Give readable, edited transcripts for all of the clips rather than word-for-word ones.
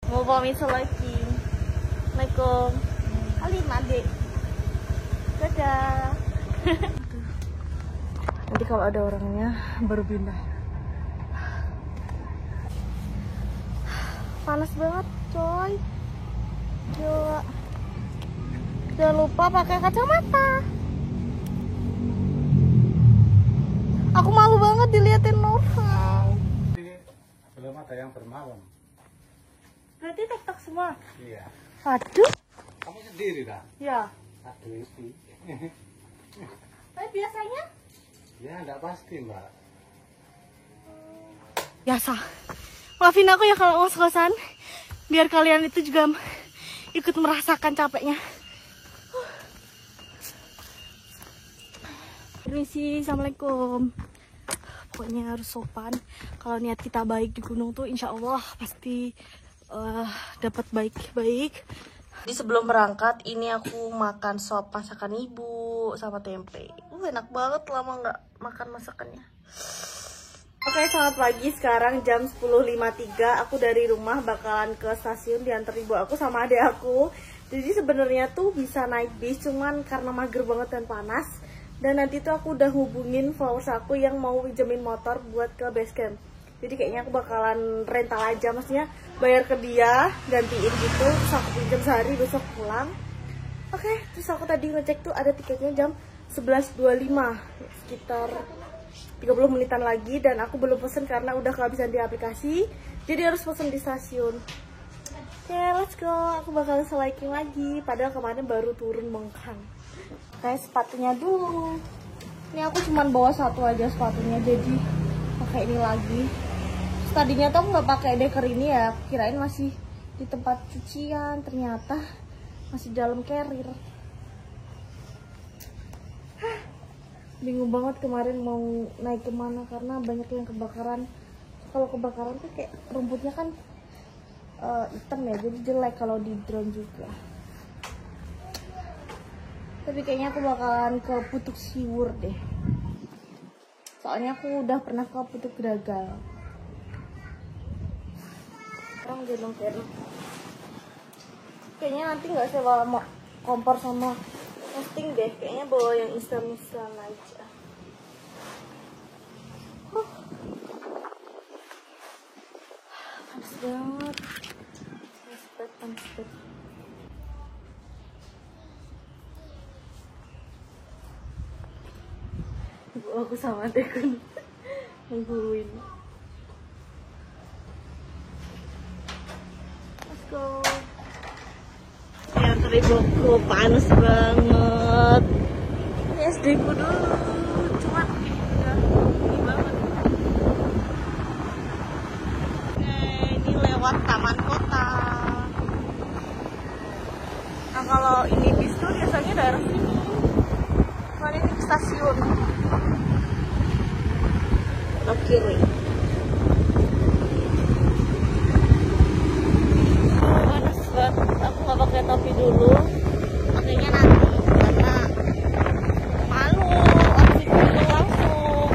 Mau pamit lagi. Assalamualaikum. Alim adik. Dadah. Nanti kalau ada orangnya baru pindah. Panas banget coy. Coba. Jangan lupa pakai kacamata. Aku malu banget diliatin orang. Belum ada yang bermalam. Berarti TikTok semua? Iya. Aduh. Kamu sendiri kan? Ya. Aduh itu. Tapi biasanya? Ya enggak pasti mbak. Biasa. Maafin aku ya kalau ngos-ngosan. Biar kalian itu juga ikut merasakan capeknya. Permisi, assalamualaikum. Pokoknya harus sopan. Kalau niat kita baik di gunung tuh insya Allah pasti dapat baik-baik. Jadi sebelum berangkat ini aku makan sop masakan ibu sama tempe. Enak banget lama nggak makan masakannya. Oke, selamat pagi. Sekarang jam 10.53. Aku dari rumah bakalan ke stasiun diantar ibu aku sama adik aku. Jadi sebenarnya tuh bisa naik bis, cuman karena mager banget dan panas. Dan nanti tuh aku udah hubungin followers aku yang mau pinjemin motor buat ke base camp. Jadi kayaknya aku bakalan rental aja, maksudnya bayar ke dia, gantiin gitu, terus aku pinjam sehari, besok pulang. Oke, terus aku tadi ngecek tuh ada tiketnya jam 11.25, sekitar 30 menitan lagi. Dan aku belum pesen karena udah kehabisan di aplikasi, jadi harus pesen di stasiun. Oke, let's go. Aku bakal seliking lagi, padahal kemarin baru turun mengkang. Kayak sepatunya dulu. Ini aku cuman bawa satu aja sepatunya, jadi pakai ini lagi. Tadinya tuh nggak pakai deker ini ya, kirain masih di tempat cucian, ternyata masih dalam carrier. Bingung banget kemarin mau naik kemana karena banyak yang kebakaran. Kalau kebakaran tuh kayak rumputnya kan hitam ya, jadi jelek kalau di drone juga. Tapi kayaknya aku bakalan ke Putuk Siwur deh. Soalnya aku udah pernah ke Putuk Gragal. Sekarang gendong Ferry. Kayaknya nanti nggak sewa kompor sama roasting deh. Kayaknya bawa yang instan-instan aja. Panas banget. Panas banget. Aku sama Tekun nungguin. Let's go. Ya teriboku panas banget. Ini SD ku dulu, cuman udah ini banget. Ini lewat taman kota. Nah kalau ini bis tuh biasanya daerah sini. Cuman ini stasiun. Kiri. Panas banget. Aku nggak pakai topi dulu. Pakainya nanti karena malu outfit dulu langsung.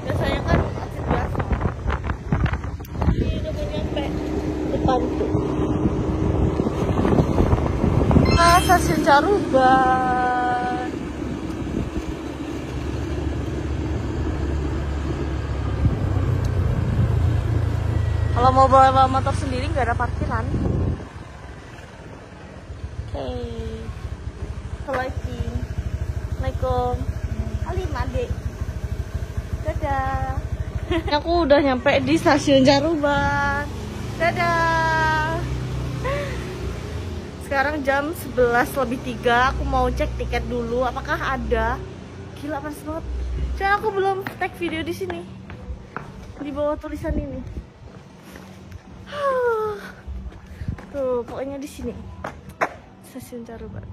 Biasanya kan outfit biasa. Ini udah nyampe depan tuh. Nah, stasiun Caruban. Kalau mau bawa motor sendiri nggak ada parkiran. Oke. Assalamualaikum. Alim adik. Dadah. Aku udah nyampe di stasiun Caruban. Dadah. Sekarang jam 11.03. Aku mau cek tiket dulu apakah ada. Gila panas banget. Soalnya aku belum tag video di sini. Di bawah tulisan ini. Tuh, pokoknya di sini. Stasiun Caruban.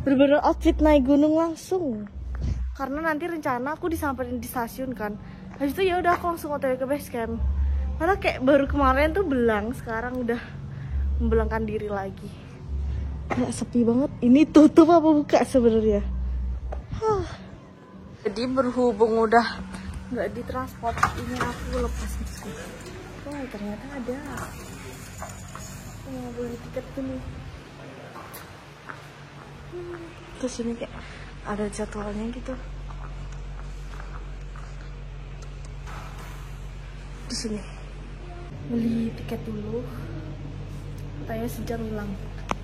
Bener-bener outfit naik gunung langsung. Karena nanti rencana aku disamperin di stasiun kan. Habis itu ya udah aku langsung OTW ke base camp. Karena kayak baru kemarin tuh belang, sekarang udah membelangkan diri lagi. Nggak sepi banget. Ini tutup apa buka sebenarnya? Jadi berhubung udah nggak ditransport, ini aku lepas masker. Oh ternyata ada. mau beli tiket dulu. Terus ini kayak ada jadwalnya gitu. Terus ini beli tiket dulu. Katanya sejam hilang.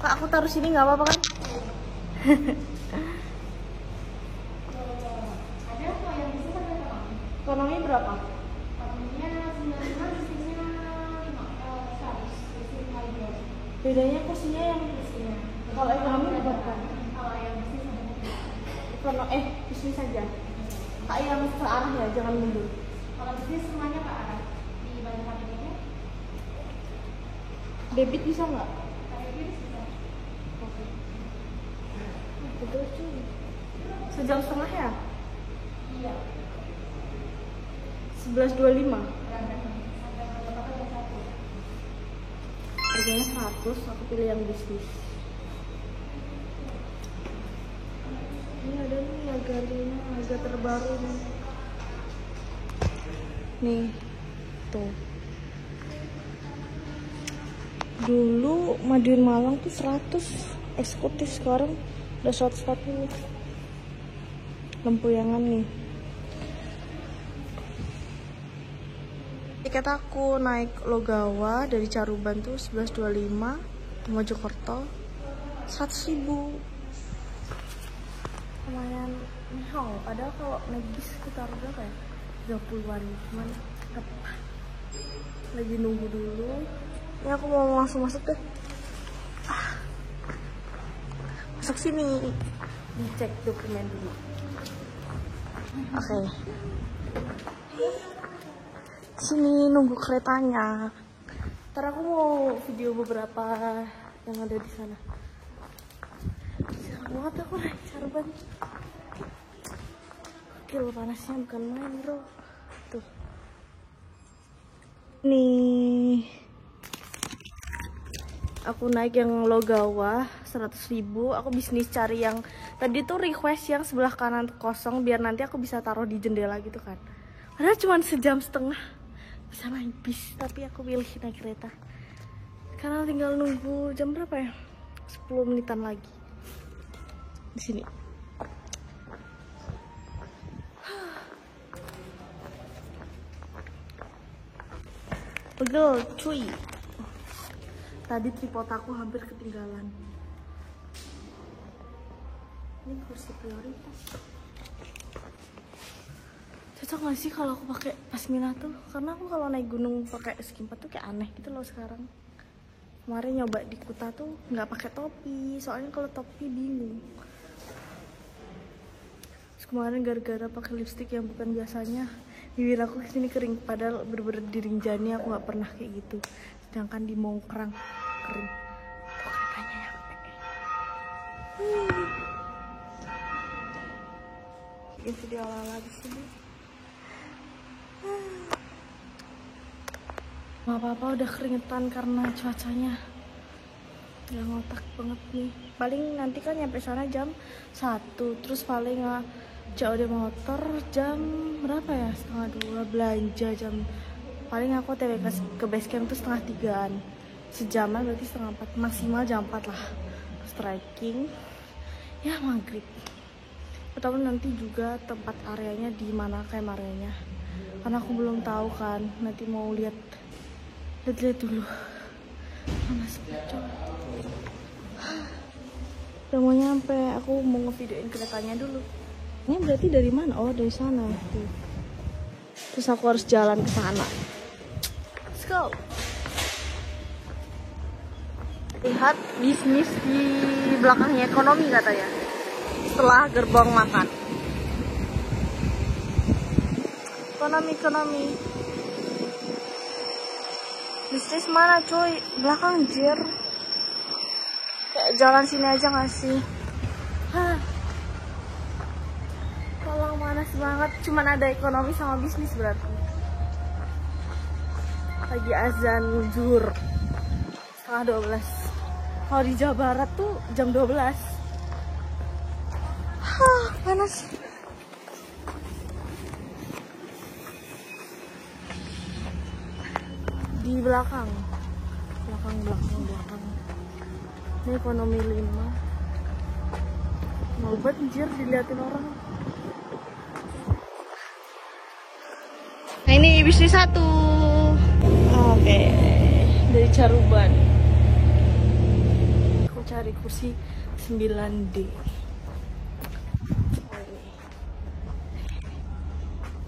Kak, aku taruh sini nggak apa-apa kan? Ekonomi berapa? Bedanya kursinya yang kalau ekonomi berapa? Bisnis saja. Kak, yang searah ya, jangan mundur. Kalau bisnis semuanya ke arah di banyak kabinetnya. Debit bisa nggak? Debit bisa. Betul cuy. Sejam setengah ya? Iya. 11.25. Sampai berapa jam 1? Harganya 100, aku pilih yang bisnis. Ini ada nih harga terbaru nih. Nih, tuh. Dulu Madiun Malang tuh 100 eksekutif, sekarang udah 140. Lempuyangan nih. Tiket aku naik Logawa dari Caruban tuh 11.25 ke Mojokerto 100.000. Lumayan mahal, padahal kalau naik bis sekitar berapa ya? 30-an, cuman tetap lagi nunggu dulu. Ini aku mau langsung masuk deh. Masuk sini, dicek dokumen dulu. Oke. Sini nunggu keretanya. Ntar aku mau video beberapa yang ada di sana. Seru banget aku naik Caruban. Gila, panasnya bukan main bro. Tuh. Nih. Aku naik yang Logawa 100.000. Aku bisnis cari yang tadi tuh request yang sebelah kanan kosong biar nanti aku bisa taruh di jendela gitu kan. Padahal cuma sejam setengah bisa naik bis, tapi aku pilih naik kereta. Karena tinggal nunggu jam berapa ya? 10 menitan lagi. Di sini. Pegel, cuy. Tadi tripod aku hampir ketinggalan. Ini kursi prioritas. Cocok gak sih kalau aku pakai pasmina tuh? Karena aku kalau naik gunung pakai skimpat tuh kayak aneh gitu loh sekarang. Kemarin nyoba di Kuta tuh nggak pakai topi, soalnya kalau topi bingung. Terus kemarin gara-gara pakai lipstick yang bukan biasanya, bibir aku kesini kering. Padahal bener-bener di Rinjani aku nggak pernah kayak gitu. Sedangkan di Mongkrang kering. Tuh keretanya nyampe. Bikin video ala-ala di sini. Gak apa-apa, udah keringetan karena cuacanya gak ngotak banget nih. Paling nanti kan nyampe sana jam 1, terus paling COD motor jam berapa ya, setengah 2, belanja jam, paling aku TW ke base camp tuh setengah 3-an, sejaman berarti setengah 4, maksimal jam 4 lah. Terus trekking ya maghrib. Atau nanti juga tempat areanya di mana kayak areanya, karena aku belum tahu kan, nanti mau lihat dulu. Panas banget. Udah mau nyampe, aku mau ngevideoin keretanya dulu. Ini berarti dari mana? Oh, dari sana. Tuh. Terus aku harus jalan ke sana. Let's go. Lihat bisnis di belakangnya ekonomi katanya. Setelah gerbang makan. Ekonomi. Bisnis mana cuy? Belakang jir. Kayak jalan sini aja gak sih? Hah. Tolong, panas banget. Cuman ada ekonomi sama bisnis berarti. Lagi azan zuhur setengah 12. Kalau di Jawa Barat tuh jam 12. Hah, panas. Di belakang belakang. Ini ekonomi 5. Mau banjir diliatin orang. Nah ini bisnis 1. Oke, dari Caruban. Aku cari kursi 9D.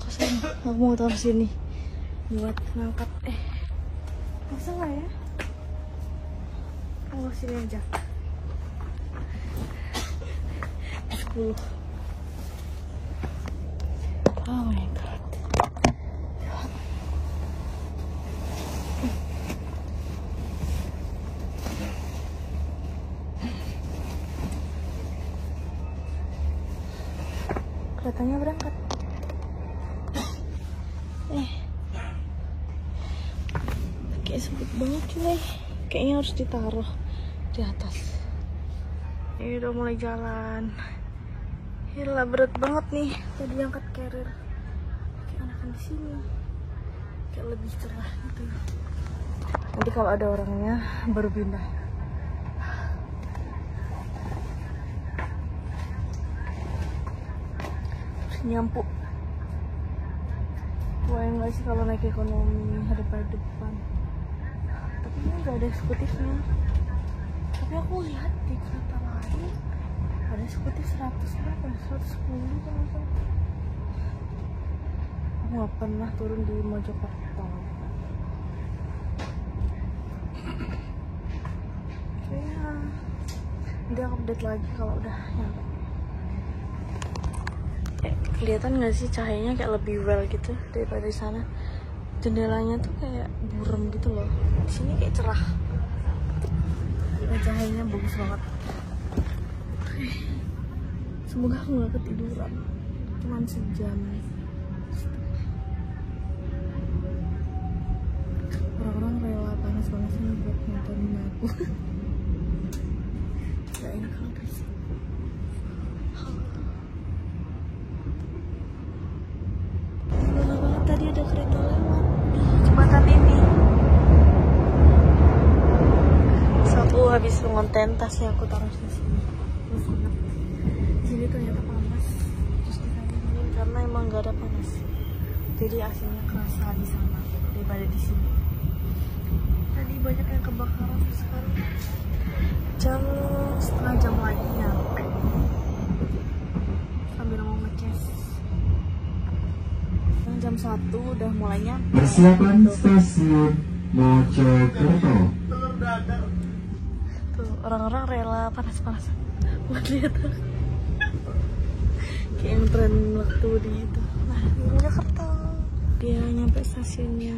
Kosong. Aku mau taruh sini buat ngangkat. Masa nggak ya? Oh sini aja. 10. Oh my god. Keretanya berangkat. Kayak sempit banget cuy. Kayaknya harus ditaruh di atas. Ini udah mulai jalan. Gila berat banget nih. Tadi angkat carrier. Kayak anakan di sini. Kayak lebih cerah gitu. Nanti kalau ada orangnya baru pindah. Terus nyampu. Wah enggak sih kalau naik ekonomi hadap depan. Tapi ini nggak ada eksekutifnya. Tapi aku lihat di kereta lain ada eksekutif 100 berapa? 110 kalau nggak salah. Aku nggak pernah turun di Mojokerto. Ya, nanti aku update lagi kalau udah nyampe. Kelihatan nggak sih cahayanya kayak lebih well gitu daripada di sana. Jendelanya tuh kayak buram gitu loh. Di sini kayak cerah. Cahayanya bagus banget. Semoga aku nggak ketiduran. Cuman sejam. Orang-orang rela panas-panasan buat nontonin aku. Gak enak kalau berisik. Tadi ada kereta lewat di jembatan ini. So, aku habis ngonten tasnya aku taruh di sini. Terus di sini ternyata panas. Terus dikandungin karena emang gak ada panas. Jadi AC-nya kerasa di sana daripada di sini. Tadi banyak yang kebakaran. Sekarang setengah jam lagi nyampe. Sambil mau ngecas. Jam 1 udah mulai nyampe. Persiapan stasiun Mojokerto. Tuh orang-orang rela panas-panasan buat lihat kayak yang tren waktu di itu. Nah di Mojokerto dia nyampe stasiunnya.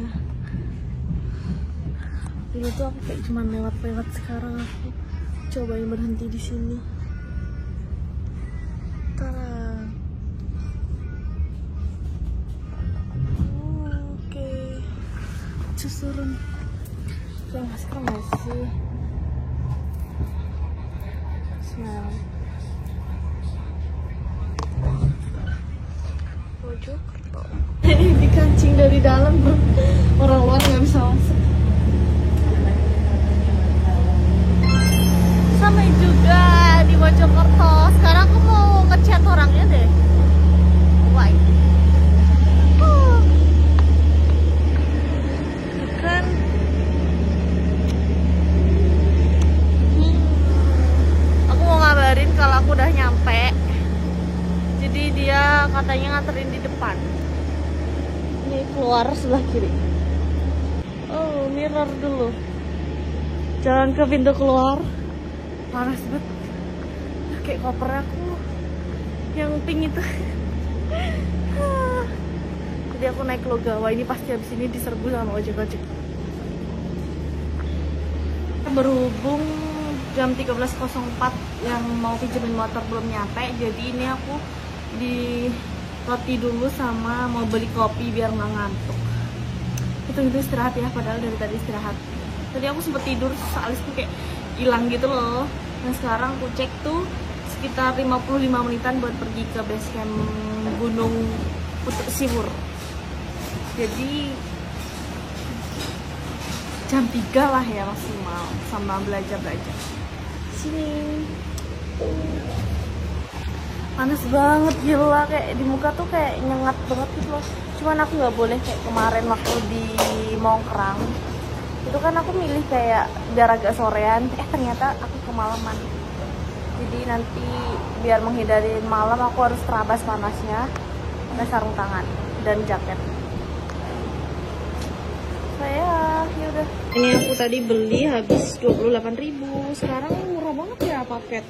Dulu tuh aku kayak cuman lewat-lewat, sekarang aku cobain berhenti di sini. Turun. Kayak masker nggak sih? Smell. Mojokerto. Ini dikancing dari dalam, orang luar nggak bisa masuk. Sama juga di Mojokerto. Sekarang aku mau ngechat orangnya deh. Why? Kan aku mau ngabarin kalau aku udah nyampe. Jadi dia katanya nganterin di depan. Ini keluar sebelah kiri. Oh, mirror dulu. Jalan ke pintu keluar. Panas banget. Kayak koper aku yang pink itu. Jadi aku naik Logawa, ini pasti habis ini diserbu sama ojek-ojek. Berhubung jam 13.04 yang mau pinjemin motor belum nyampe, jadi ini aku di roti dulu sama mau beli kopi biar nggak ngantuk. Itu istirahat ya, padahal dari tadi istirahat. Tadi aku sempet tidur, alisku kayak hilang gitu loh. Nah sekarang aku cek tuh sekitar 55 menitan buat pergi ke base camp Gunung Siwur. Jadi jam 3 lah ya maksimal, sama belajar sini. Panas banget, gila, kayak di muka tuh kayak nyengat banget gitu loh. Cuman aku nggak boleh kayak kemarin waktu di Mongkrang itu kan aku milih kayak biar agak sorean, ternyata aku kemalaman. Jadi nanti biar menghindari malam aku harus terabas panasnya pakai sarung tangan dan jaket. Saya yaudah. Ini aku tadi beli habis 28.000. Sekarang murah banget ya paket.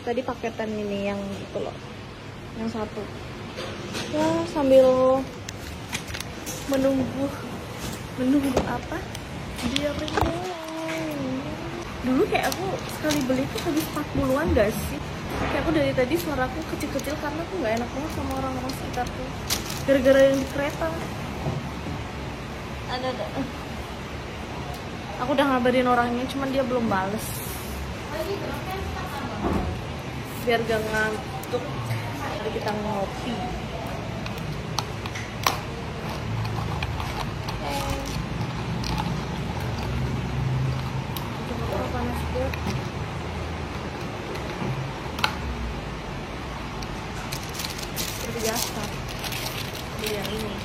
Tadi paketan ini yang gitu loh, yang satu. Ya sambil menunggu apa? Dia dulu kayak aku sekali beli tuh habis 40-an gak sih? Kayak aku dari tadi suaraku kecil-kecil karena aku nggak enak banget sama orang-orang sekitar tuh. Gara-gara yang di kereta. Ada. Aku udah ngabarin orangnya, cuman dia belum bales. Biar gak ngantuk, jadi kita ngopi. Coba panas banget. Seperti biasa, beli yang ini.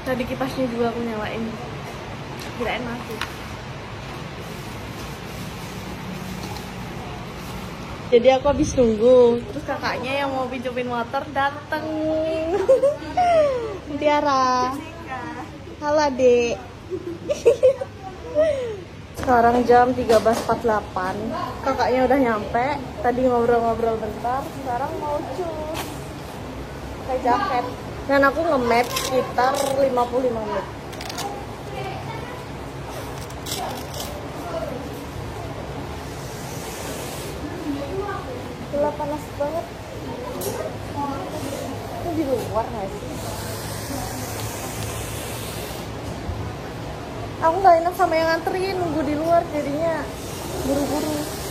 Tadi kipasnya juga aku nyalain, kirain mati. Jadi aku habis nunggu, terus kakaknya yang mau pinjemin motor dateng. Tiara, halo Dek. Sekarang jam 13.48, kakaknya udah nyampe. Tadi ngobrol-ngobrol bentar, sekarang mau cus pakai jaket. Dan aku nge-map sekitar 55 menit. Gila panas banget. Ini di luar gak sih? Aku gak enak sama yang nganterin, nunggu di luar jadinya buru-buru.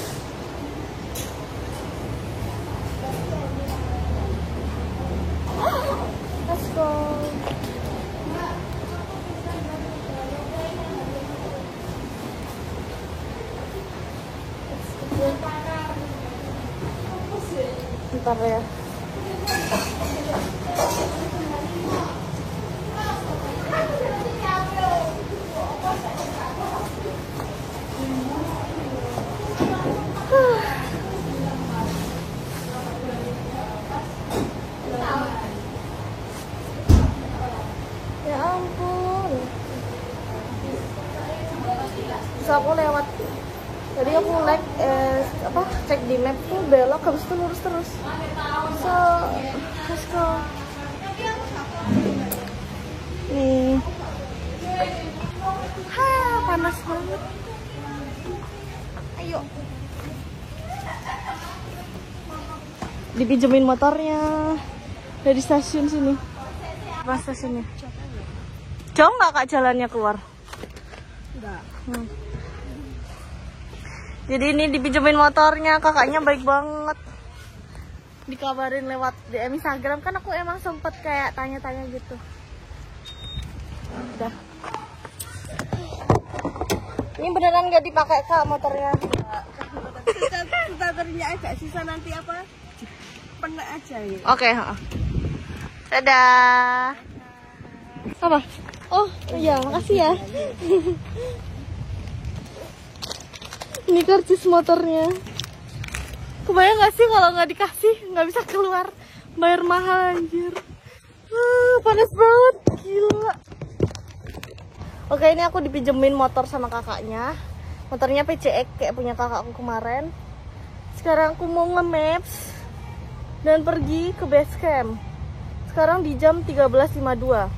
Let's go. Bentar ya. Ya ampun. Terus aku lewat. Tadi aku cek di map tuh belok habis itu lurus terus. So, let's go. Nih. Panas banget. Ayo. Dipinjemin motornya dari stasiun sini. Apa stasiunnya? Jauh nggak kak jalannya keluar? Enggak. Jadi ini dipinjemin motornya, kakaknya baik banget. Dikabarin lewat DM Instagram, kan aku emang sempet kayak tanya-tanya gitu. Udah. Ini beneran nggak dipakai kak motornya? Starternya agak sisa nanti apa? Pernah aja ya. Oke. Dadah. Apa? Oh iya, makasih ya. Ini karcis motornya. Kebayang gak sih kalau nggak dikasih, nggak bisa keluar, bayar mahal anjir. Panas banget, gila. Oke, ini aku dipinjemin motor sama kakaknya. Motornya PCX kayak punya kakakku kemarin. Sekarang aku mau nge-maps dan pergi ke base camp. Sekarang di jam 13.52.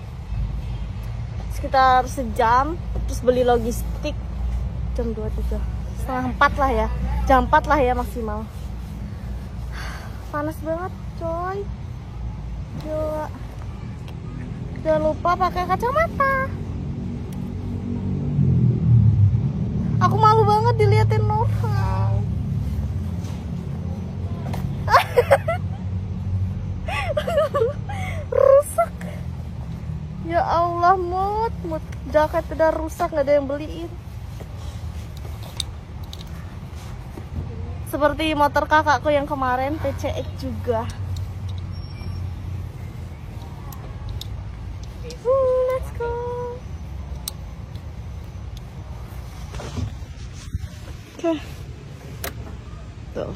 Sekitar sejam, terus beli logistik jam 23. Setengah 4 lah ya. Jam 4 lah ya maksimal. Panas banget, coy. Gila. Jangan lupa pakai kacamata. Aku malu banget diliatin orang. Rusak. Ya Allah, mut jaket udah rusak, nggak ada yang beliin. Seperti motor kakakku yang kemarin PCX juga. Let's go. Oke. Tuh.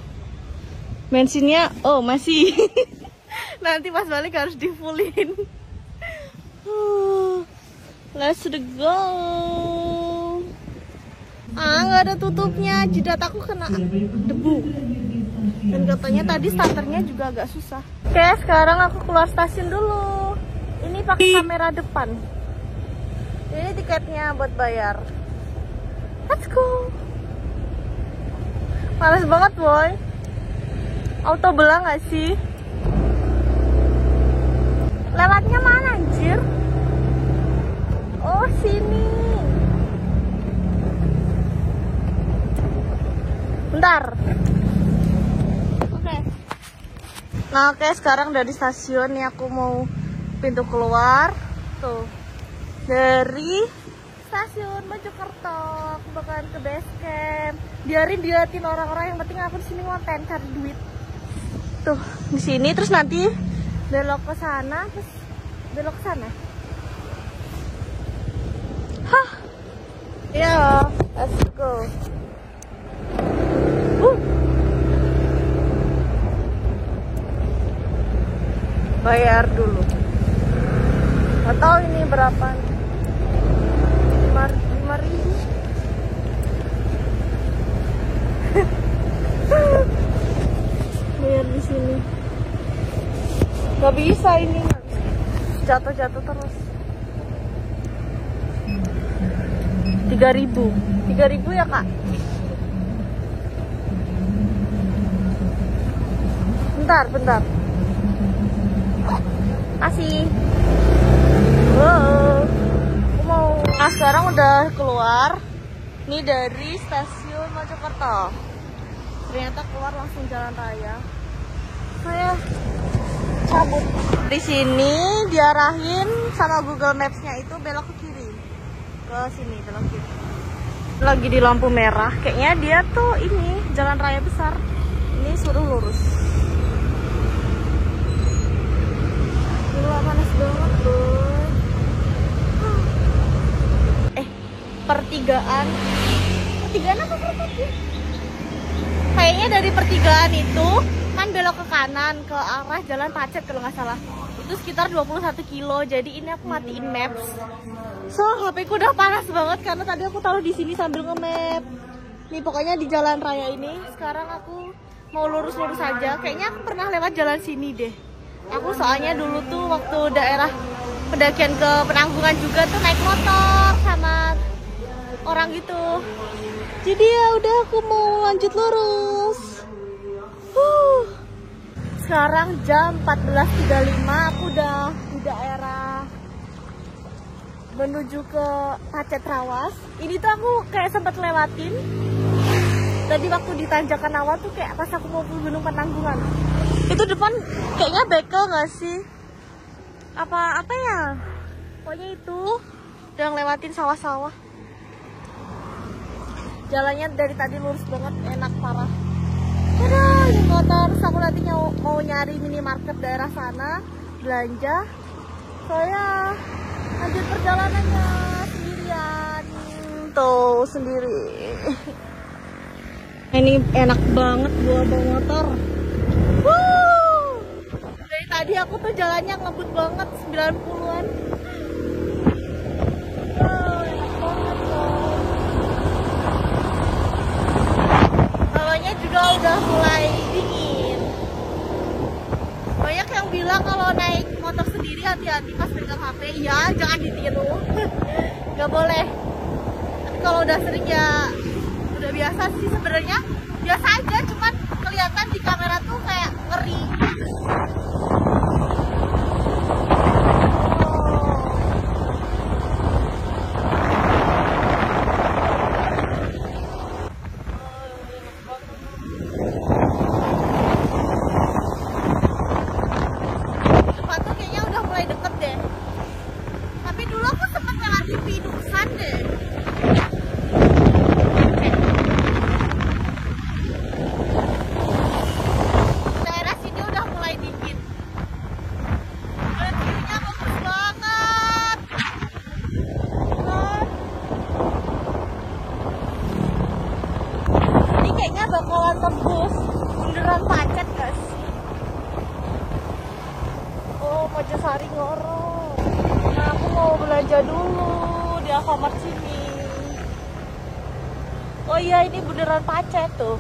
Bensinnya masih. Nanti pas balik harus di fullin. Let's go. Nggak ada tutupnya, jidat aku kena debu. Dan katanya tadi starternya juga agak susah. Oke, sekarang aku keluar stasiun dulu. Ini pakai kamera depan. Ini tiketnya buat bayar. Let's go. Males banget, boy. Auto belang nggak sih? Lewatnya mana, anjir? Oh, sini. Bentar. Oke. Nah, oke, sekarang dari stasiun nih aku mau pintu keluar. Tuh. Dari stasiun Mojokerto aku bakalan ke base camp. Biarin diliatin orang-orang, yang penting aku di sini ngonten cari duit. Tuh, di sini terus nanti belok ke sana, terus belok ke sana. Hah. Ya, let's go. Bayar dulu. Gak tahu ini berapa. 5.000. Bayar di sini. Gak bisa ini. Jatuh-jatuh terus. 3.000. 3.000 ya, Kak? Bentar. Kasih. Wow. Aku mau. Nah, sekarang udah keluar. Ini dari stasiun Mojokerto. Ternyata keluar langsung jalan raya. Saya cabut. Di sini diarahin sama Google Maps-nya itu belok ke kiri. Ke sini belok kiri. Lagi di lampu merah. Kayaknya dia tuh ini jalan raya besar. Ini suruh lurus. Gila, panas banget, boy. Pertigaan apa pertigaan? Kayaknya dari pertigaan itu kan belok ke kanan ke arah jalan Pacet kalau nggak salah. Itu sekitar 21 kilo. Jadi ini aku matiin maps. So, HP ku udah panas banget karena tadi aku taruh di sini sambil nge-map. Nih pokoknya di jalan raya ini sekarang aku mau lurus-lurus aja. Kayaknya aku pernah lewat jalan sini deh. Aku soalnya dulu tuh waktu daerah pendakian ke Penanggungan juga tuh naik motor sama orang gitu. Jadi ya udah aku mau lanjut lurus. Sekarang jam 14.35, aku udah di daerah menuju ke Pacet Trawas. Ini tuh aku kayak sempat lewatin. Tadi waktu di Tanjakan Awal tuh kayak pas aku mau ke Gunung Penanggungan. Itu depan kayaknya bekel nggak sih? Apa ya? Pokoknya itu udah ngelewatin sawah-sawah. Jalannya dari tadi lurus banget, enak parah. Aduh, ini kotor. Terus aku nanti mau nyari minimarket daerah sana, belanja. Soalnya lanjut perjalanannya sendirian. Tuh, sendiri. Ini enak banget bawa motor. Dari tadi aku tuh jalannya ngebut banget, 90-an. Enak banget loh. Hawanya juga udah mulai dingin. Banyak yang bilang kalau naik motor sendiri hati-hati pas pegang HP. Ya, jangan ditiru. Gak boleh. Tapi kalau udah sering ya udah biasa sih sebenarnya. Biasa aja, cuman kelihatan di kamera tuh kayak ngeri. Oh. bakalan tebus. Beneran pacet guys. Oh, Mojosari ngorok. Nah, aku mau belanja dulu di Alfamart sini. Oh iya, ini beneran pacet tuh.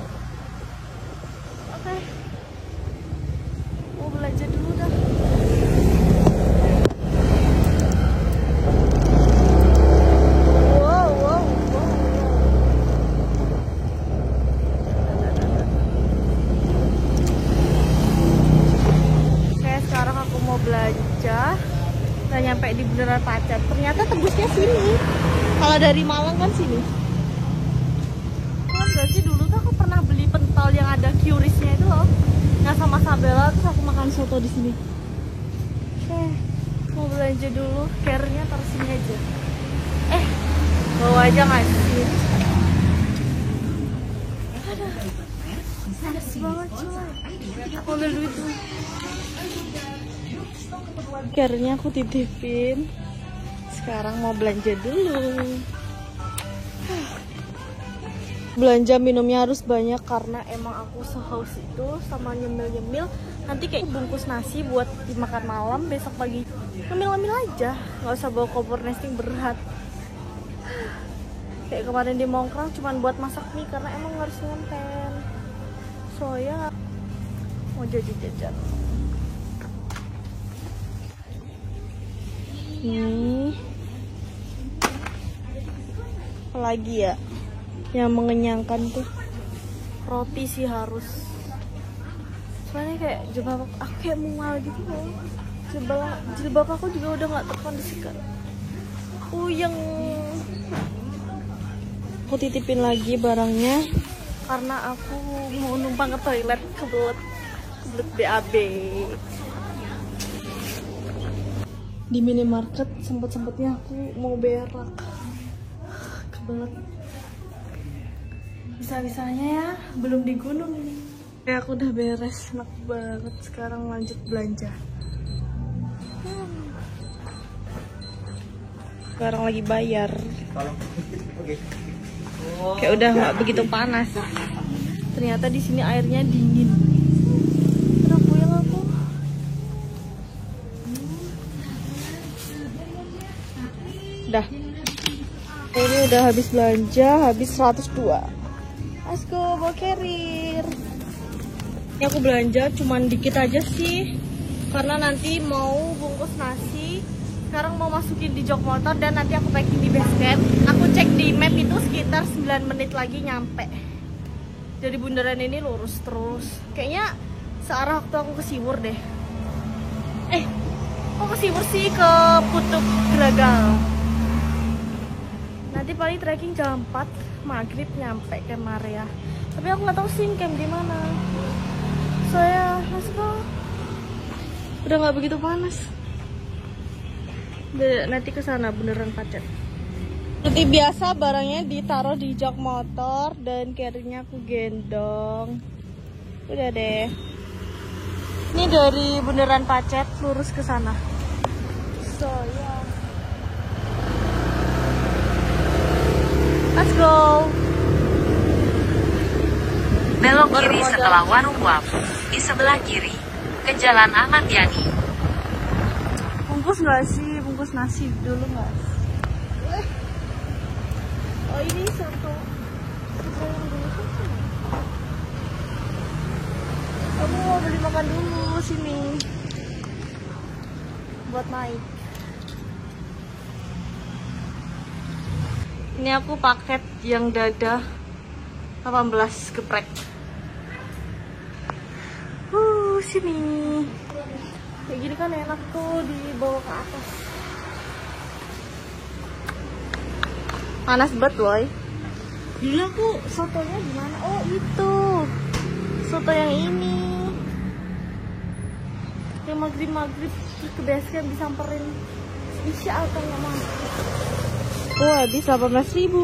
Oke. Mau belanja dulu dah. Belanja nggak nyampe di beneran pacet, ternyata tembusnya sini. Kalau dari Malang kan sini. Kan gak sih, dulu tuh aku pernah beli pentol yang ada QRIS-nya itu loh, yang sama Sabela, terus aku makan soto di sini. Oke, mau belanja dulu, care-nya taruh sini aja. Bawa aja nggak sih? Panas banget coy. Aku ambil duit tuh. Care-nya aku titipin. Sekarang mau belanja dulu. Belanja minumnya harus banyak karena emang aku sehaus itu sama nyemil-nyemil. Nanti kayak bungkus nasi buat dimakan malam, besok pagi ngemil-ngemil aja, nggak usah bawa kompor nesting berat. Kayak kemarin di Mongkrang cuman buat masak mie karena emang harus ngonten. So ya mau jadi jajan. Ini apalagi ya yang mengenyangkan tuh, roti sih harus. Soalnya kayak jilbab aku kayak mual gitu loh. Jilbab aku juga udah nggak terkondisikan. Puyeng. Aku titipin lagi barangnya karena aku mau numpang ke toilet, kebelet BAB. Di minimarket sempet-sempetnya aku mau berak, kebelet. Bisa-bisanya ya, belum di gunung ini. Kayak aku udah beres, enak banget. Sekarang lanjut belanja. Sekarang lagi bayar. Kayak udah nggak begitu panas. Ternyata di sini airnya dingin. Kenapa ya aku? Udah. Ini udah habis belanja, habis 102. Let's go, bawa carrier. Ini aku belanja cuman dikit aja sih, karena nanti mau bungkus nasi. Sekarang mau masukin di jok motor dan nanti aku packing di base camp. Aku cek di map itu sekitar 9 menit lagi nyampe. Dari bundaran ini lurus terus. Kayaknya searah waktu aku ke Siwur deh. Kok ke Siwur sih, ke Putuk Gelagal. Nanti paling trekking jam 4 maghrib nyampe Camp Maria. Tapi aku nggak tahu sih camp di mana. Saya let's go. Udah nggak begitu panas. Nanti ke sana beneran pacet. Seperti biasa barangnya ditaruh di jok motor dan carrier-nya aku gendong. Udah deh. Ini dari beneran pacet lurus ke sana. So ya. Let's go. Belok kiri setelah warung Waf. Di sebelah kiri, ke Jalan Ahmad Yani. Bungkus nggak sih? Bungkus nasi dulu nggak? Oh ini soto. Kamu mau beli makan dulu sini. Buat naik. Ini aku paket yang dada 18 geprek. Sini. Kayak gini kan enak tuh dibawa ke atas. Panas banget, woy. Gila aku sotonya gimana? Oh itu soto yang ini. Yang maghrib terus ke base camp disamperin. Isya atau nggak mau? Oh habis 18.000.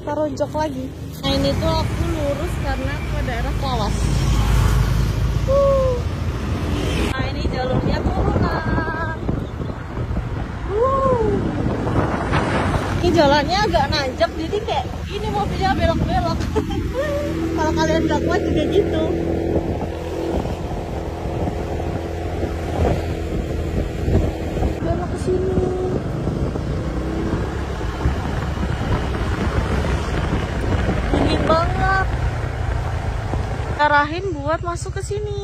Taruh jok lagi. Nah ini tuh aku lurus karena ke daerah Lawas. Nah ini jalurnya turunan. Ini Ini jalannya agak nanjak, jadi kayak ini mobilnya belok-belok. Kalau kalian nggak kuat juga gitu. Belok ke sini. Dingin banget. Arahin buat masuk ke sini.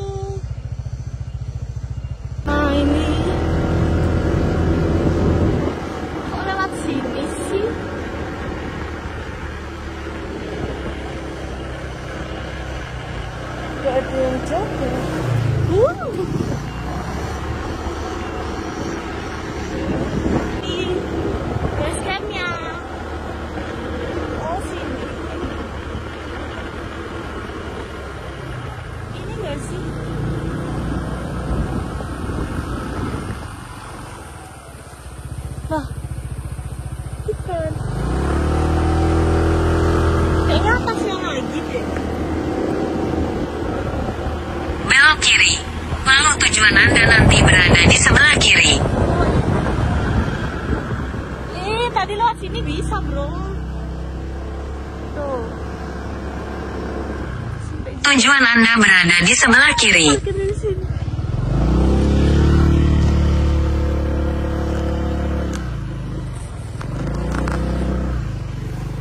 Nah ini. Kok lewat sini sih? Gak ada yang jaga. Base campnya. Oh sini. Ini gak sih? Nah, bukan. Kayaknya atasnya lagi deh. Belok kiri. Lalu tujuan Anda nanti berada di sebelah kiri. Tadi lewat sini bisa, bro. Tuh. Tujuan Anda berada di sebelah kiri. Parkir di sini.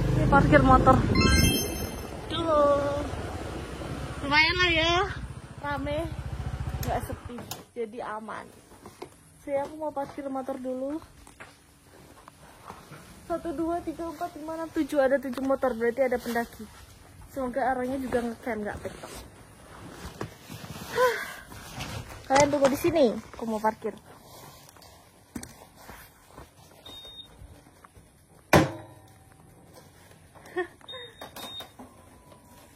Ini parkir motor. Tuh. Lumayan lah ya. Rame. Nggak sepi. Jadi aman. Saya aku mau parkir motor dulu. 1, 2, 3, 4, 5, 6, 7. Ada 7 motor, berarti ada pendaki. Semoga arahnya juga ngecam, nggak TikTok. Kalian tunggu di sini, aku mau parkir.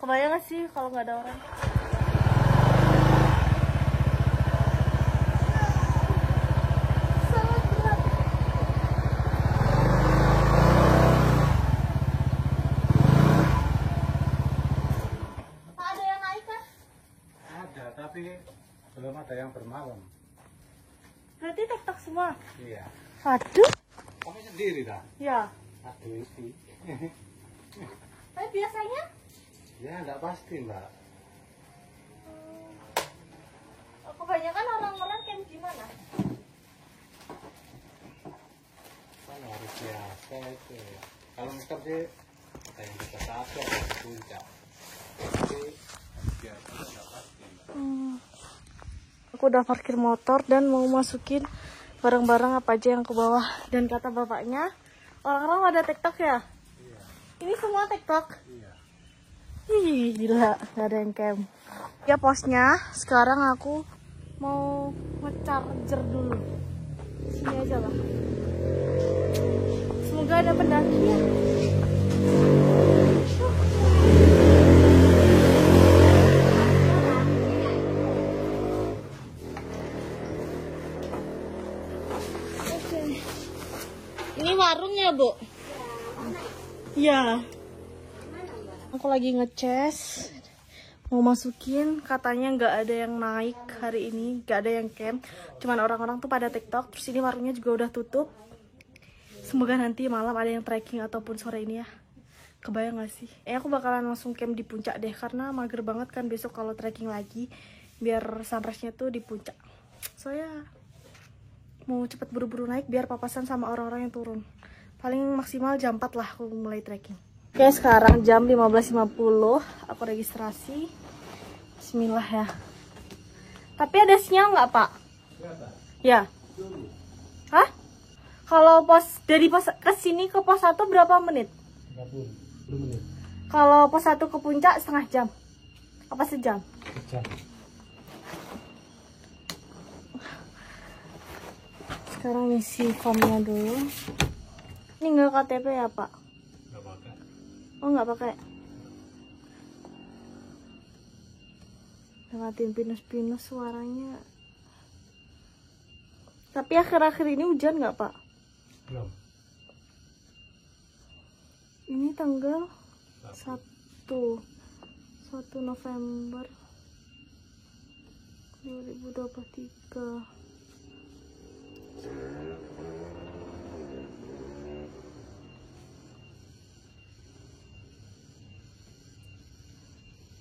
Kebayang gak sih kalau nggak ada orang? Tapi belum ada yang bermalam. Berarti TikTok semua? Iya. Aduh. Kamu sendiri dah? Ya. Aduh sih. Tapi biasanya? Ya nggak pasti mbak. Kebanyakan orang-orang camp gimana? Kan harus biasa itu. Kalau ngetem sih ada yang bisa satu, ada yang puncak. Jadi biasa nggak pasti mbak. Aku udah parkir motor dan mau masukin barang-barang apa aja yang ke bawah. Dan kata bapaknya, orang-orang pada TikTok ya? Iya. Ini semua TikTok? Iya. Ih, gila, gak ada yang camp. Ya posnya, sekarang aku mau nge-charger dulu. Sini aja lah. Semoga ada pendaki ya. Ini warungnya, Bu? Iya. Aku lagi ngecas. Mau masukin, katanya nggak ada yang naik hari ini, nggak ada yang camp. Cuman orang-orang tuh pada TikTok. Terus ini warungnya juga udah tutup. Semoga nanti malam ada yang trekking ataupun sore ini ya. Kebayang gak sih? Aku bakalan langsung camp di puncak deh. Karena mager banget kan besok kalau trekking lagi. Biar sunrise-nya tuh di puncak. Soalnya mau cepet buru-buru naik biar papasan sama orang-orang yang turun. Paling maksimal jam 4 lah aku mulai trekking. Oke, sekarang jam 15.50 aku registrasi. Bismillah ya. Tapi ada sinyal nggak, Pak? Ya. Hah? Kalau dari pos ke sini ke pos 1 berapa menit? 30 menit. Kalau pos 1 ke puncak setengah jam. Apa sejam? Sejam. Sekarang isi formnya dulu. Ini nggak KTP ya, Pak? Nggak pakai. Oh, nggak pakai. Lewatin pinus-pinus suaranya. Tapi akhir-akhir ini hujan nggak, Pak? Belum. Ini tanggal 1 November 2023.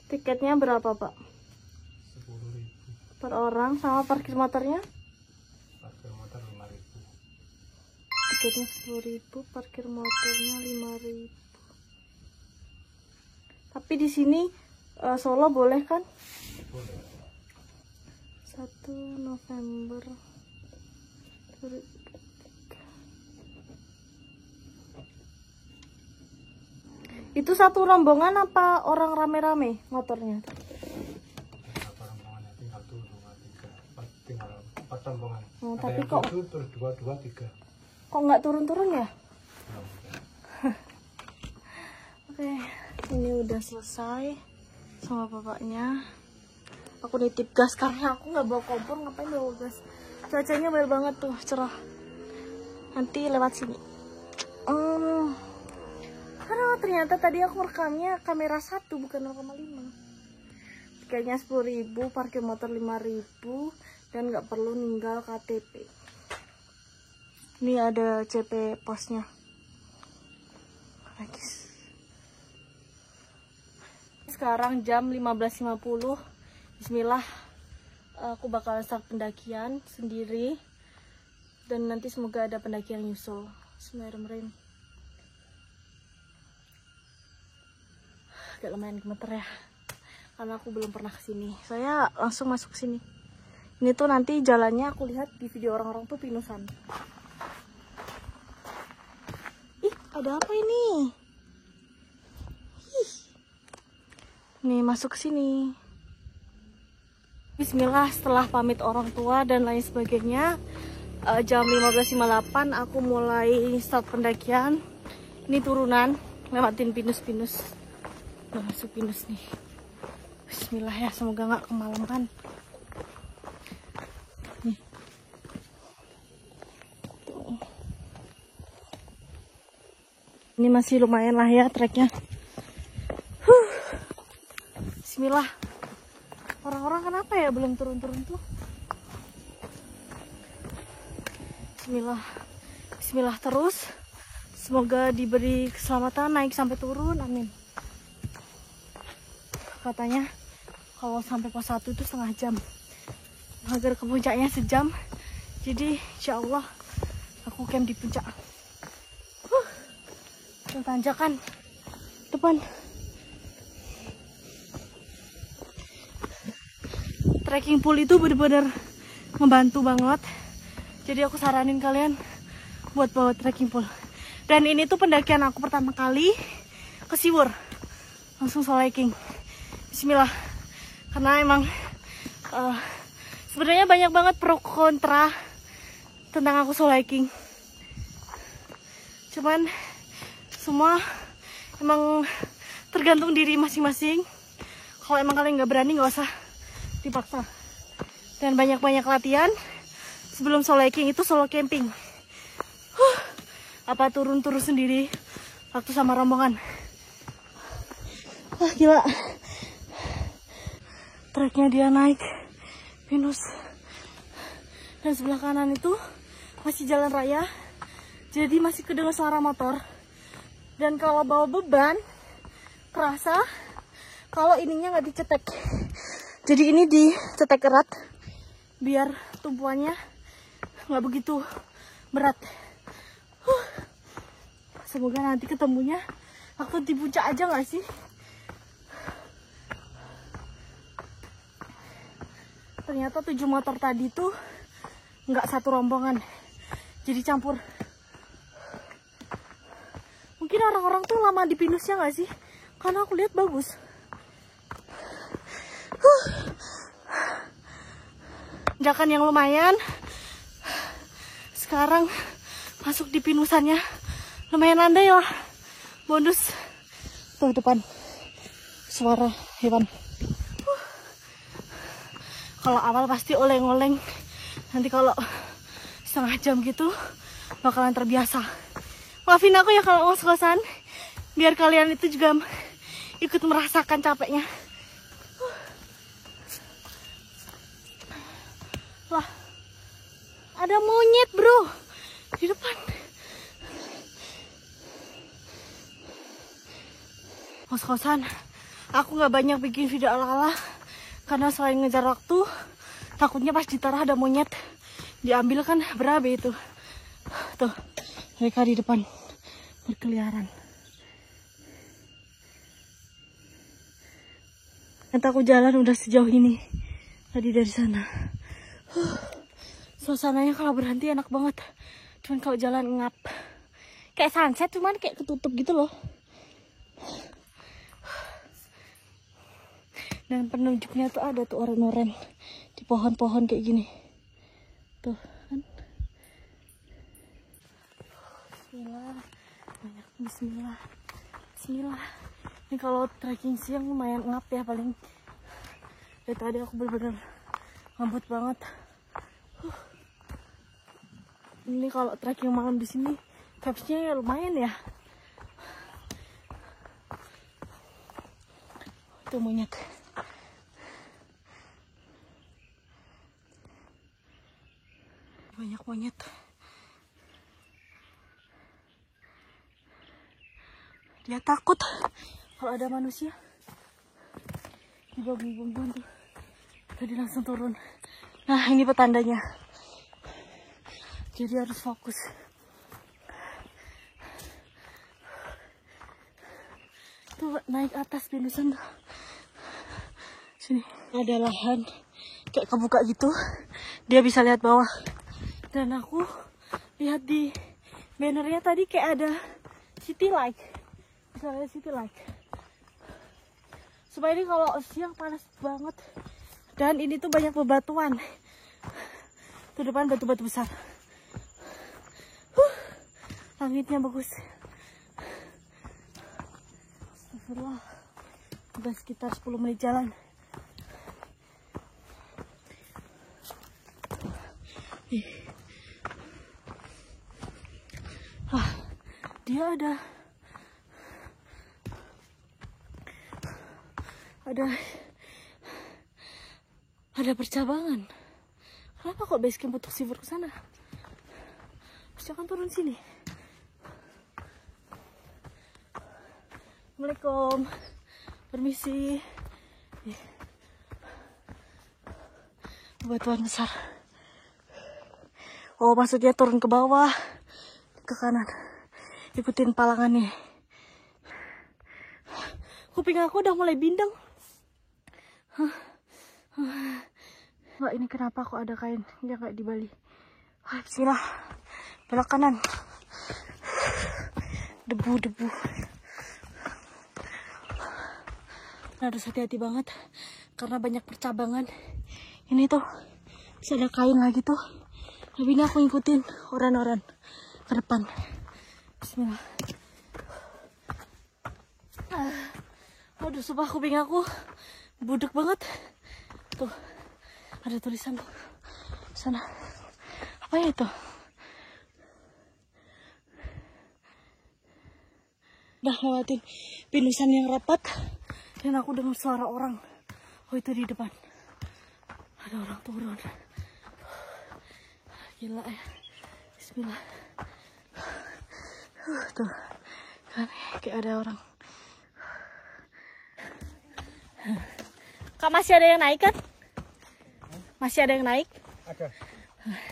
Tiketnya berapa, Pak? 10.000. Per orang sama parkir motornya? Parkir motor 5.000. Tiketnya 10.000, parkir motornya 5.000. Tapi di sini Solo boleh kan? Boleh. 1 November 2023. Itu satu rombongan apa orang rame-rame motornya? Berapa rombongannya? Tinggal 2, 3. Tinggal 4 rombongan. Oh, Ada tapi yang kok 7, terus 2, 2, 3. kok nggak turun-turun ya? Oke, ini udah selesai sama bapaknya. Aku nitip gas karena aku nggak bawa kompor, ngapain bawa gas? Cuacanya baik banget tuh, cerah. Nanti lewat sini. Karena ternyata tadi aku rekamnya kamera 1 bukan 0,5. Tiketnya 10.000, parkir motor 5.000, dan nggak perlu ninggal KTP. Ini ada CP posnya. Guys. Sekarang jam 15.50. Bismillah. Aku bakal start pendakian sendiri. Dan nanti semoga ada pendaki yang nyusul. Bismillahirrahmanirrahim. Agak lumayan gemeter ya. Karena aku belum pernah kesini. Saya langsung masuk sini. Ini tuh nanti jalannya aku lihat di video orang-orang tuh pinusan. Ih, ada apa ini? Ih. Nih, masuk ke sini. Bismillah, setelah pamit orang tua dan lain sebagainya, jam 15.58 aku mulai start pendakian. Ini turunan, lewatin pinus-pinus. Udah masuk pinus nih. Bismillah ya, semoga nggak kemalaman. Nih. Ini masih lumayan lah ya treknya. Bismillah. Orang-orang kenapa ya belum turun-turun tuh? Bismillah. Bismillah terus. Semoga diberi keselamatan naik sampai turun. Amin. Katanya kalau sampai pos 1 itu setengah jam. Agar ke puncaknya sejam. Jadi insya Allah aku camp di puncak. Tanjakan depan. Trekking pool itu bener-bener membantu banget. Jadi aku saranin kalian buat bawa trekking pool. Dan ini tuh pendakian aku pertama kali ke Siwur. Langsung solo hiking. Bismillah. Karena emang sebenarnya banyak banget pro kontra tentang aku solo hiking. Cuman semua emang tergantung diri masing-masing. Kalau emang kalian nggak berani, nggak usah dipaksa. Dan banyak-banyak latihan sebelum solo hiking itu solo camping. Apa turun-turun sendiri waktu sama rombongan. Wah, gila. Treknya dia naik pinus. Dan sebelah kanan itu masih jalan raya. Jadi masih kedengar suara motor. Dan kalau bawa beban kerasa kalau ininya nggak dicetek. Jadi ini dicetek erat biar tumpuannya nggak begitu berat. Semoga nanti ketemunya aku di puncak aja nggak sih? Ternyata 7 motor tadi tuh nggak satu rombongan, jadi campur. Mungkin orang-orang tuh lama di pinusnya nggak sih? Karena aku lihat bagus. Tanjakan yang lumayan. Sekarang masuk di pinusannya. Lumayan landai lah. Bonus. Tuh depan. Suara hewan. Kalau awal pasti oleng-oleng. Nanti kalau setengah jam gitu bakalan terbiasa. Maafin aku ya kalau ngos-ngosan. Biar kalian itu juga ikut merasakan capeknya. Lah, ada monyet bro di depan. Ngos-ngosan Aku nggak banyak bikin video ala-ala karena selain ngejar waktu, takutnya pas ditaruh ada monyet diambil kan berabe itu. Tuh, mereka di depan berkeliaran. Ternyata aku jalan udah sejauh ini tadi dari sana. Suasananya kalau berhenti enak banget. Cuman kalau jalan ngap. Kayak sunset cuman kayak ketutup gitu loh. Dan penunjuknya tuh ada tuh oren-oren di pohon-pohon kayak gini. Tuh kan. Bismillah. Banyak bismillah. Bismillah. Ini kalau trekking siang lumayan ngap ya, paling dari tadi aku bener-bener ngabut banget. Ini kalau trekking malam di sini vibes-nya ya lumayan ya. Itu monyet. Banyak monyet. Dia takut kalau ada manusia. Di bawah tuh. Tadi langsung turun. Nah, ini petandanya. Jadi harus fokus. Tuh naik atas pinusan tuh. Sini ada lahan kayak kebuka gitu. Dia bisa lihat bawah. Dan aku lihat di bannernya tadi kayak ada city light. Bisa lihat city light. Supaya ini kalau siang panas banget. Dan ini tuh banyak bebatuan. Tuh depan batu-batu besar. Langitnya bagus. Astagfirullah. Udah sekitar 10 menit jalan. Dia ada percabangan. Kenapa kok base camp untuk sivur ke sana? Harusnya kan turun sini. Assalamualaikum. Permisi. Batuan besar. Oh, maksudnya turun ke bawah, ke kanan. Ikutin palangannya. Kuping aku udah mulai bindeng. Wah, ini kenapa kok ada kain yang kayak di Bali? Wah, bismillah. Belok kanan. Debu-debu. Harus hati-hati banget karena banyak percabangan. Ini tuh bisa ada kain lagi tuh. Tapi ini aku ngikutin oran-oran ke depan. Bismillah. Aduh, sumpah kuping aku budek banget. Tuh, ada tulisan tuh sana. Apa ya itu? Udah lewatin pinusan yang rapat dan aku dengar suara orang. Oh, itu di depan. Ada orang turun. Gila ya. Bismillah. Tuh kan kayak ada orang. Kak, masih ada yang naik kan? Masih ada yang naik?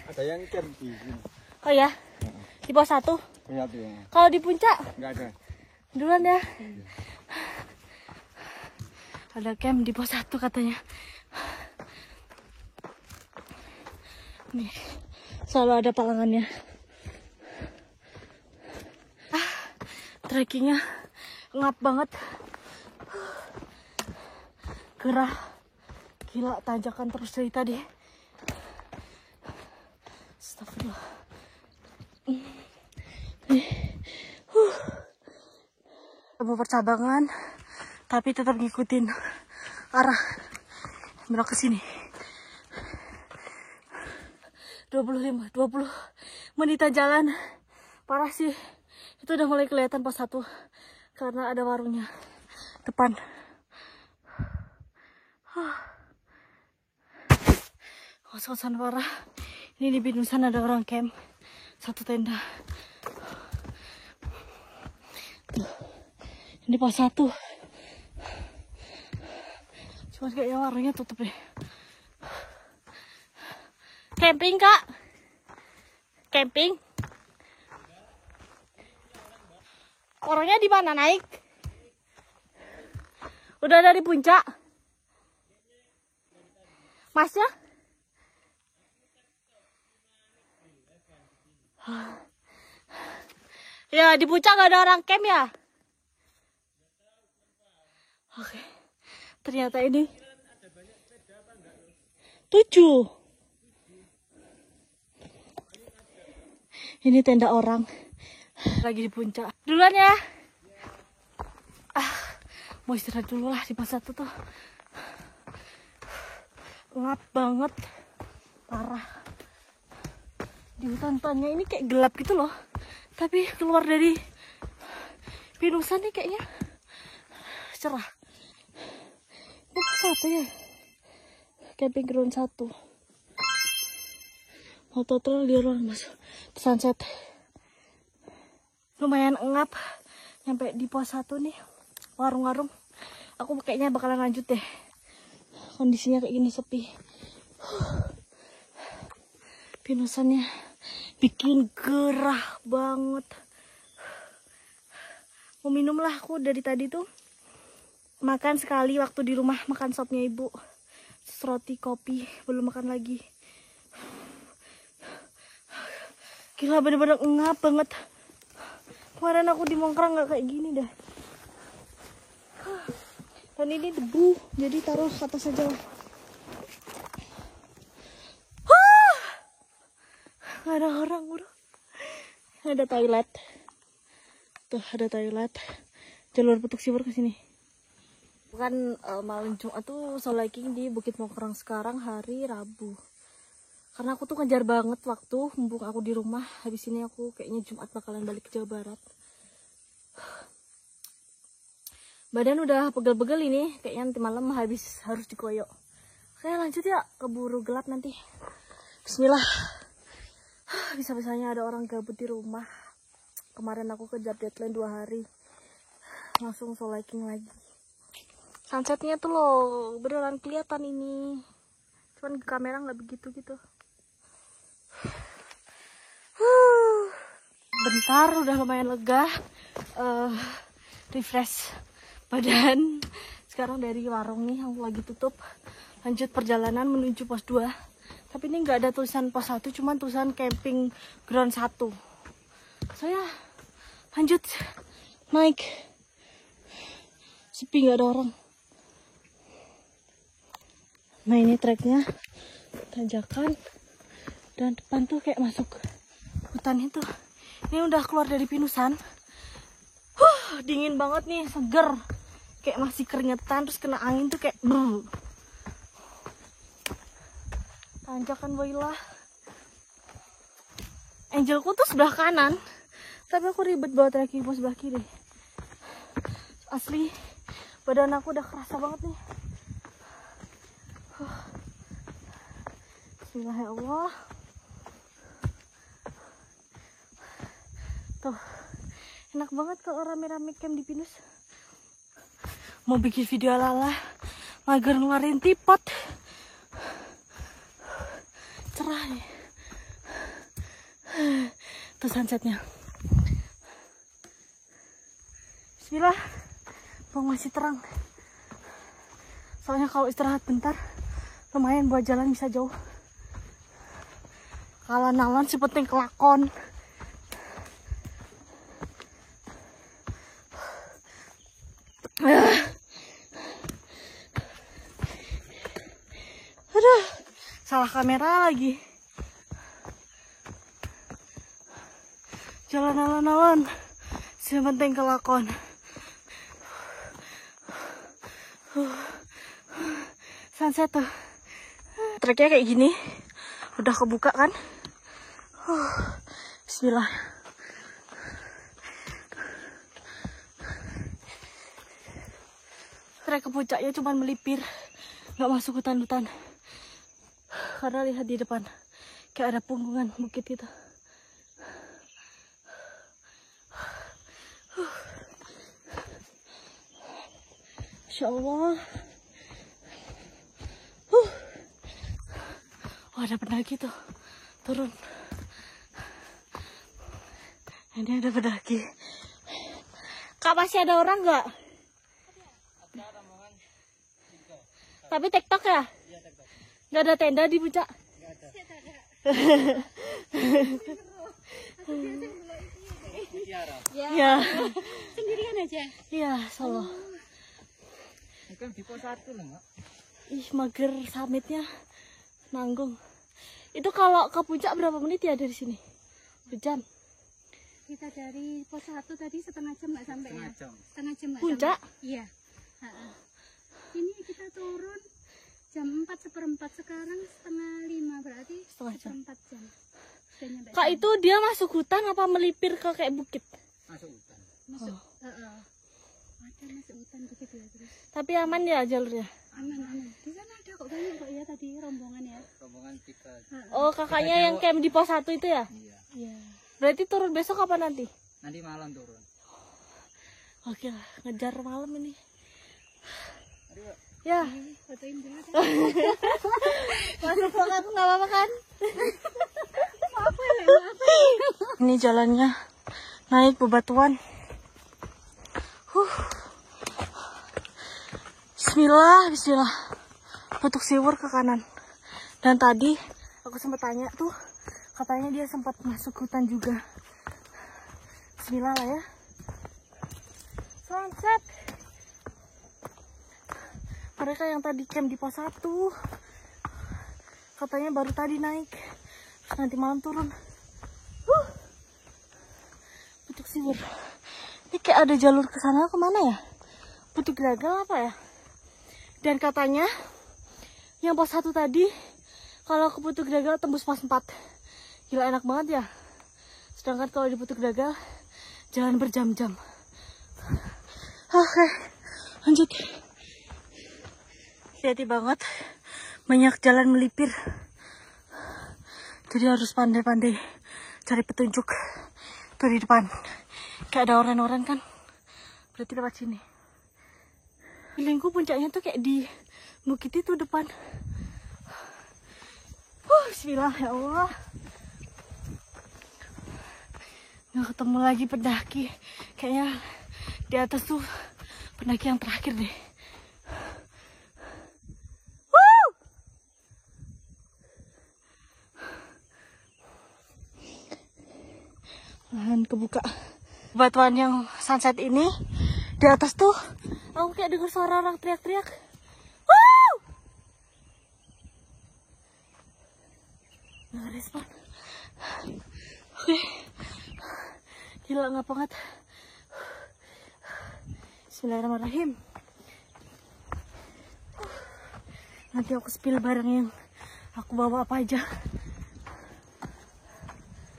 Ada yang camp di sini. Oh ya, di pos 1. Iya tuh. Kalau di puncak? Enggak ada. Duluan ya. Ada camp di pos 1 katanya. Nih, selalu ada palangannya. Trekkingnya ngap banget. Gerah. Gila, tanjakan terus dari tadi. Astagfirullah. Mau percabangan, tapi tetap ngikutin arah belok ke sini. 20 menitan jalan. Parah sih. Itu udah mulai kelihatan pos 1 karena ada warungnya depan. Kos-kosan parah. Ini di pinusan ada orang camp. 1 tenda. Ini pos 1. Cuma kayaknya warungnya tutup deh. Camping kak? Camping? Orangnya di mana naik? Udah dari puncak? Masnya? Ya di puncak gak ada orang camp ya? Oke. Ternyata ini 7. Ini tenda orang. Lagi di puncak. Duluan ya. Mau istirahat dulu lah di pos 1 tuh. Ngap banget. Parah. Di hutan-hutannya ini kayak gelap gitu loh. Tapi keluar dari Pinusan nih kayaknya cerah. Ini pos 1 ya. Camping ground 1. Motor trail di ruang masuk. Sunset. Lumayan ngap nyampe di pos 1 nih. Warung-warung. Aku kayaknya bakalan lanjut deh. Kondisinya kayak gini sepi. Pinusannya bikin gerah banget. Mau minum lah aku dari tadi tuh. Makan sekali waktu di rumah, makan sopnya ibu. Terus roti, kopi, belum makan lagi. Gila bener-bener ngap banget. Kemarin aku di Mongkrang gak kayak gini dah. Dan ini debu, jadi taruh ke atas aja lah. Gak ada orang bro. Ada toilet. Tuh ada toilet. Jalur petuk sibur ke sini. Bukan malam Jumat tuh soul hiking di Bukit Mongkrang sekarang hari Rabu. Karena aku tuh ngejar banget waktu mumpung aku di rumah. Habis ini aku kayaknya Jumat bakalan balik ke Jawa Barat. Badan udah pegel-pegel ini. Kayaknya nanti malam habis harus dikoyok. Oke lanjut ya. Keburu gelap nanti. Bismillah. Bisa-bisanya ada orang gabut di rumah. Kemarin aku kejar deadline 2 hari. Langsung soul hiking lagi. Sunsetnya tuh loh. Beneran kelihatan ini. Cuman ke kamera nggak begitu gitu. Bentar udah lumayan lega. Refresh badan. Sekarang dari warung nih yang lagi tutup, lanjut perjalanan menuju pos 2. Tapi ini nggak ada tulisan pos 1, cuman tulisan camping ground 1. Saya lanjut naik. Sepi nggak ada orang. Nah ini treknya tanjakan dan depan tuh kayak masuk hutan itu. Ini udah keluar dari Pinusan. Dingin banget nih, seger. Kayak masih keringetan, terus kena angin tuh kayak brr. Tanjakan Wailah. Angelku tuh sebelah kanan, tapi aku ribet bawa trekking pos sebelah kiri. Asli, badan aku udah kerasa banget nih. Bismillah ya Allah. Tuh, enak banget kalau rame-rame camp di Pinus. Mau bikin video ala-ala, mager ngeluarin tripod. Cerah nih. Tuh sunsetnya. Bismillah. Bang masih terang. Soalnya kalau istirahat bentar, lumayan buat jalan bisa jauh. Kalau nalan sih penting kelakon. Aduh, salah kamera lagi. Jalan alon-alon, sih penting kelakon. Sunset tuh. Treknya kayak gini. Udah kebuka kan? Bismillah. Trek ke puncaknya cuma melipir, nggak masuk hutan-hutan. Karena lihat di depan, kayak ada punggungan bukit gitu. Insya Allah. ada pendaki tuh turun. Ini ada pendaki. Kak, masih ada orang nggak? Tapi TikTok ya? Nggak ada tenda di puncak? Ya. Sendirian aja. Iya, solo. Kan di pos 1 loh, Mak. Ih, mager summitnya. Nanggung. Itu kalau ke puncak berapa menit ya dari sini? Berjam. Kita dari pos 1 tadi setengah jam nggak sampai ya? Setengah jam nggak Puncak? sampai. Iya. Ini kita turun jam 4:15, sekarang setengah 5, berarti Setengah jam. 4 jam. Sudah nyampe Kak, sana. itu dia masuk hutan apa melipir ke kayak bukit? Masuk hutan. Masuk. Ada masuk hutan begitu ya terus. Tapi aman ya jalurnya? Aman. Di sana ada kok banyak kok ya tadi rombongan ya. Rombongan 3. Oh, kakaknya yang camp di pos 1 itu ya? Iya. Iya. Berarti turun besok kapan nanti? Nanti malam turun. Oke lah, ngejar malam ini. Aduh, Pak. Ya, Fotoin dulu kan. masuk vlog aku nggak apa-apa kan? Ini jalannya naik bebatuan. Bismillah. Bentuk siwur ke kanan. Dan tadi aku sempat tanya tuh, katanya dia sempat masuk hutan juga. Bismillah lah ya. Sunset. Mereka yang tadi camp di pos 1 katanya baru tadi naik, terus nanti malam turun. Bentuk siwur. Ini kayak ada jalur ke sana, kemana ya? Bentuk gagal apa ya? Dan katanya yang pos 1 tadi kalau ke Putuk Gagal tembus pos 4. Gila, enak banget ya. Sedangkan kalau di Putuk Gagal jalan berjam-jam. Oke, lanjut. Hati-hati banget, banyak jalan melipir. Jadi harus pandai-pandai cari petunjuk. Tuh di depan kayak ada oren-oren kan, berarti lewat sini. Feelingku puncaknya tuh kayak di bukit itu depan. Bismillah ya Allah. Nggak ketemu lagi pendaki. Kayaknya di atas tuh pendaki yang terakhir deh. Lahan kebuka. Batuan yang sunset ini di atas tuh aku kayak dengar suara orang teriak-teriak. Nggak respon. Oke. Gila, nggak banget. Bismillahirrahmanirrahim. Nanti aku spill barang yang aku bawa apa aja.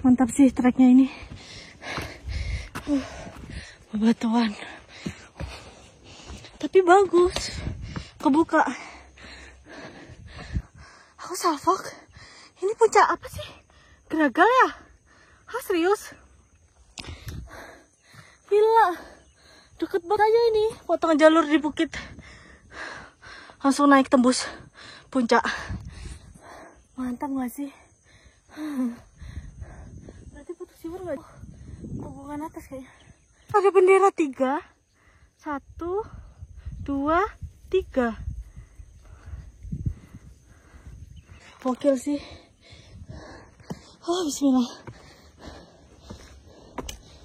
Mantap sih treknya ini. Bebatuan. Tapi bagus. Kebuka. Aku salfok. Ini puncak apa sih? Gagal ya? Hah, serius? Gila. Deket banget aja ini. Potong jalur di bukit. Langsung naik tembus puncak. Mantap gak sih? Berarti putus siwur gak? Hubungan atas kayaknya. Ada bendera 3. 1, 2, 3. Gokil sih. Oh, bismillah.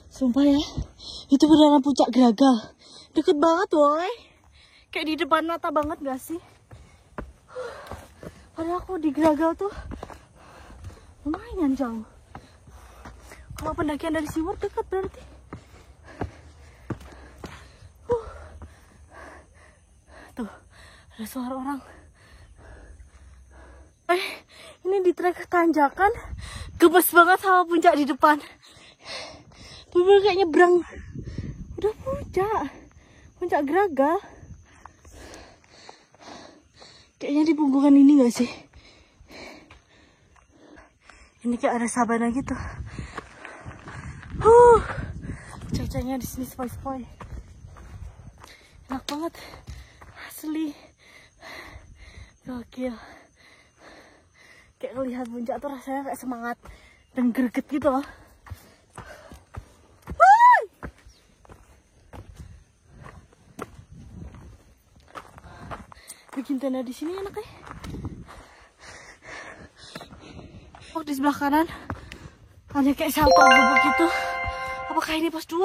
Sumpah ya, itu beneran puncak Gagal. Deket banget woy. Kayak di depan mata banget gak sih? Padahal aku di Gagal tuh lumayan jauh. Kalau pendakian dari Siwur dekat berarti. Tuh, ada suara orang. Ini di trek tanjakan, gemes banget sama puncak di depan. Bener kayak nyebrang. Udah puncak Gagal. Kayaknya di punggungan ini gak sih? Ini kayak ada sabana gitu. Cuacanya di sini sepoi-sepoi. Enak banget. Asli. Gokil. kayak ngelihat puncak tuh rasanya kayak semangat dan greget gitu loh. Bikin tenda di sini enak ya. Oh, di sebelah kanan hanya kayak shelter gubuk gitu. Apakah ini pos 2?